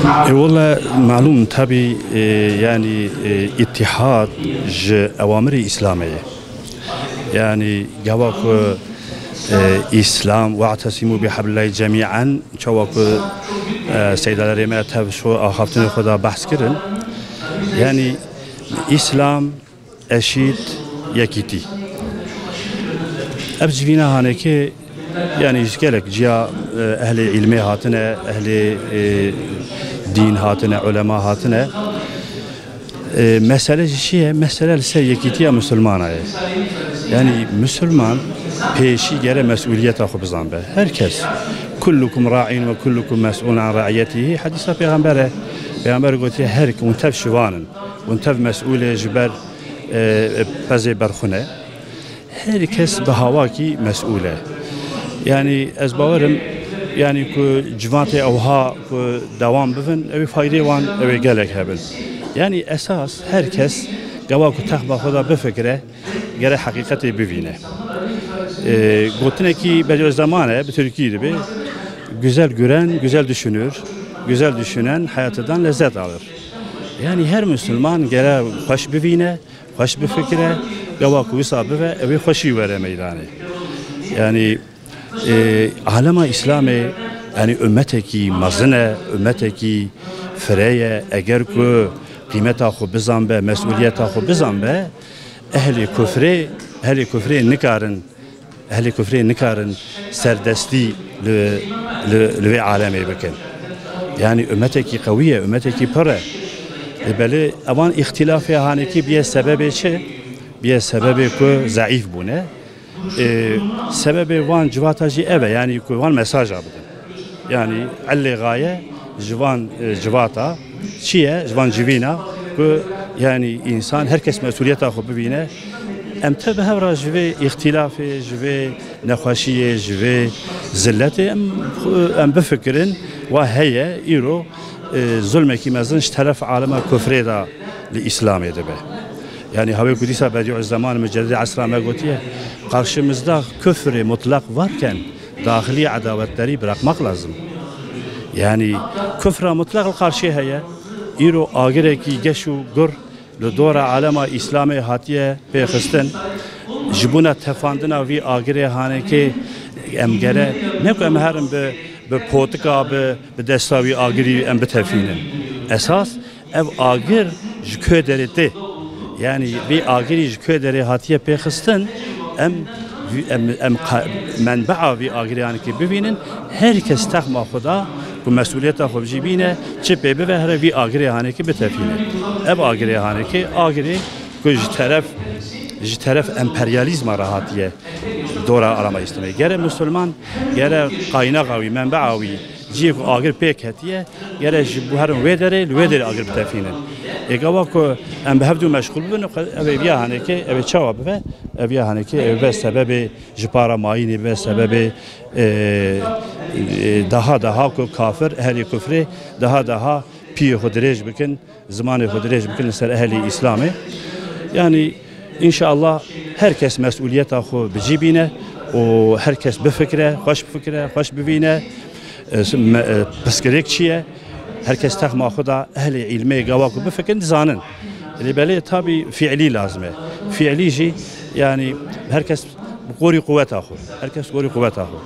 والله معلوم تبي يعني اتحاد أوامر إسلامية يعني جواك إسلام واعتصموا بحبل الله جميعا جواك سيدة الرماء تبشو أخافتن خدا بحث كرن يعني إسلام أشيد يكيتي أبجبينا هانيكي يعني يشكلك جاء أهل علمي هاتنا أهل دين هاتنا علماء هاتنا مسألة شيء مسألة سيكيتية مسلمانة يعني مسلمان بيشي جرى مسؤولية أخو بزنبه هركس كلكم راعين وكلكم مسؤول عن رعيته حديث پیغمبر قلت هرك ونتف شوانن ونتف مسؤول جبر بزي برخونه هركس بهواكي مسؤولة يعني أزبارم يعني كو جوانتي أوها كو دوام بفن أبي فايدة وان أبي جالك هبل يعني أساس هركس جواكو تخبى خدا بفكره جرى حقيقته بفينه قلتنا كي بدو زمانه بتركيا به güzel gören güzel düşünür güzel düşünen hayatından lezzet alır yani her Müslüman gere hoş bivine hoş bir fikre gavaku isabı ve evi hoşi vere meydani yani alema İslam'ı yani ümmeteki mazine ümmeteki freye eğer ku kıymet akhu bizanbe mesuliyet akhu bizanbe ehli küfre nikarın serdesti لوی عالمی بکن یعنی امتی قویه امتی پره بله اوان اختلافی هانی کی بیه سببی چه بیه سببی که ضعیف بونه سببی وان جواتاجی اوه یعنی که وان مساج بدن یعنی علی غایه جوان جواتا چیه جوان جوینا که یعنی انسان هر کس مسئولیت خوب ببینه امتى بهورا جوي اختلافي جوي نخوشيه جوي زلتي ام بفكرن وهي ايرو ظلمكي مازنش طرف عالم كفر دا الاسلام دبه يعني هاوي قديسه بديع الزمان مجدد عصر ما قلتيه karşımızda küfrü mutlak varken dahili adavetleri bırakmak lazım. Yani küfre mutlak karşı heye ايرو اگرeki geçu gur لدور عالم اسلام هاتیه پیخستن جبونا تفاندنا وی آگره هانه که امگره نکو هرم به پوتکا به دستاوی آگری ام بتفینن اساس ev آگر جکو درته yani وی آگری جکو دره هاتیه پیخستن ام منبع وی آگری هانه که ببینن herkes تخما خدا bu mesuliyet خوب جیبینه چه به به هر وی آگری هانی که بتفینه اب آگری هانی که آگری که طرف امپریالیزم راحتیه دورا آرama isteme gere Müslüman gere kaynak avi menba avi جیب آگر پیک هتیه گره bu her vedere آگر بتفینه اگه کو ام به هفدو مشغول بن اوی بیا هانی که اوی چاوب و اوی هانی که به سبب جپارا ماینی به سبب daha ko kafir ehli küfre daha pi hodrej bikin zamanı hodrej bikin ser ehli İslam'ı yani inşallah herkes mesuliyet akhu bicibine o herkes bir fikre hoş bivine psikolojikçiye herkes takma khuda ehli ilmi gavaku bir fikrin zanın böyle tabi fiili lazım fiilici yani herkes قوي قوة أخو، هركس قوي قوة أخو،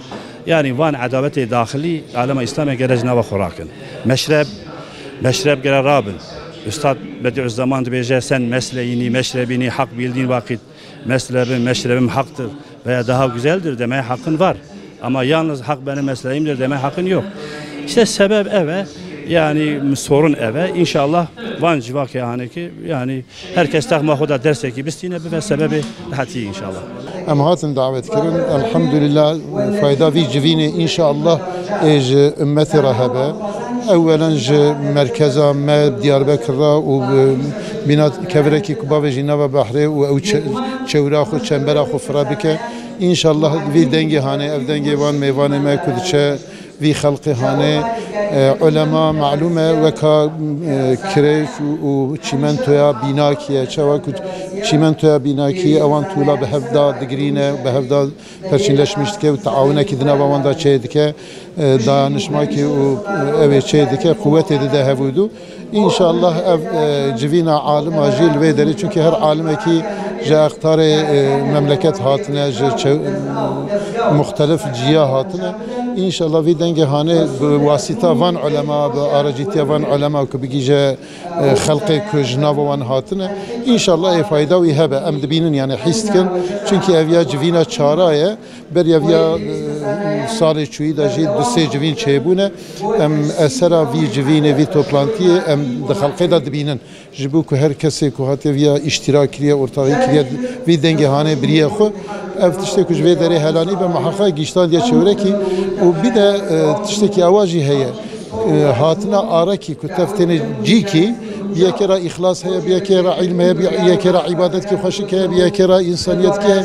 يعني وان عداوته داخلي عالم إسلامي جرجنا وخراكن، مشرب جرى رابن، أستاذ بديع الزمان تبيجي سن مسليني مشربيني حق بيلدين واقد، مشربim haktır veya daha güzeldir demeye hakkın var, ama yalnız hak benim mesleğimdir demeye hakkın yok. İşte sebep eve yani sorun eve inşallah van civak yani ki yani herkes takma huda derse ki biz yine bir sebebi hati inşallah. Em hatin davet kirin elhamdülillah fayda vi civini inşallah ej ümmeti rahabe evvelen ji merkeza me Diyarbakır'a u binat kevreki kuba ve jinava bahre u çevra xu çembera xu frabike inşallah vi dengi hane ev dengi van meyvane me kudçe في خلق هانه علماء معلومه وكا كريش و چیمنتویا بیناکیه چاوک چیمنتویا بیناکی اوان طولا به هفدا دگرینه به هفدا پرچینلشمیشت که و تعاونه که دنا وان دا چه دکه دانشما که و اوه چه دکه قوت ده هفودو ان شاء الله جوینا عالم اجیل و دلی چون که هر عالمه کی جا اختار مملکت هاتنه مختلف جیا هاتنه ان شاء الله في دنگ هانه بواسطه وان علماء بارجيتي وان علماء كبيجي جا خلق كجنا وان هاتنه ان شاء الله فايده ويهبه ام دبينن يعني حيستكن چونكي اويا جوينا چارايه بر يا سال چوي دا جي دو سه جوين چيبونه ام اثر في جوين في توپلانتي ام دخلقه دا دبينن جبو كو هر كسي كو هات ويا اشتراكيه ortağı في دنگ هانه بريه خو اف تشتكي جوي دري هلاني بمحقق گشتان دي چوركي و بده تشتكي اواجي هي هاتنا آرکی کتفتن جیکی بیاکرا اخلاص هیا بیاکرا علم هیا بیاکرا عبادت کی خوشی که بیاکرا انسانیت که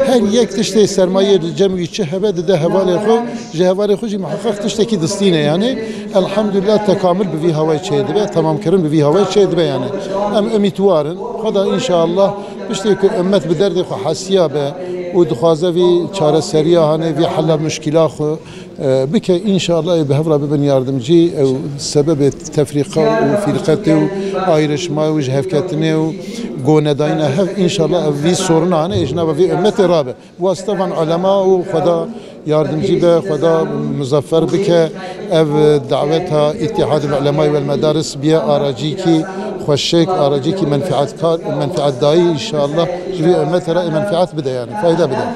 هر یک تشتی سرمایه جمعی چه هبه ده حواله خو جهواره خوشی محقق تشتی کی دستینه یعنی الحمدلله تکامل بوی هوای چه دبه تمام کردن بوی هوای چه دبه یعنی امیتوارن خدا ان شاء الله بشتی که امت به درد خو حسیا به و دخوازه وی چاره سریه هانه وی حل مشکلات خو بك إن شاء الله بهفرة ببن ياردمجي أو سبب التفرقة وفرقته وآيرش ما وجه هفكتني وقونا داينا هف إن شاء الله في صورنا أنا إجنابا في أمة رابع واستفن علماء وخدا ياردمجي به خدا مظفر بك أف دعوتها اتحاد العلماء والمدارس بيا آراجيكي خوشيك آراجيكي منفعت داي إن شاء الله في أمة رأي منفعت بدا يعني فايدة بدا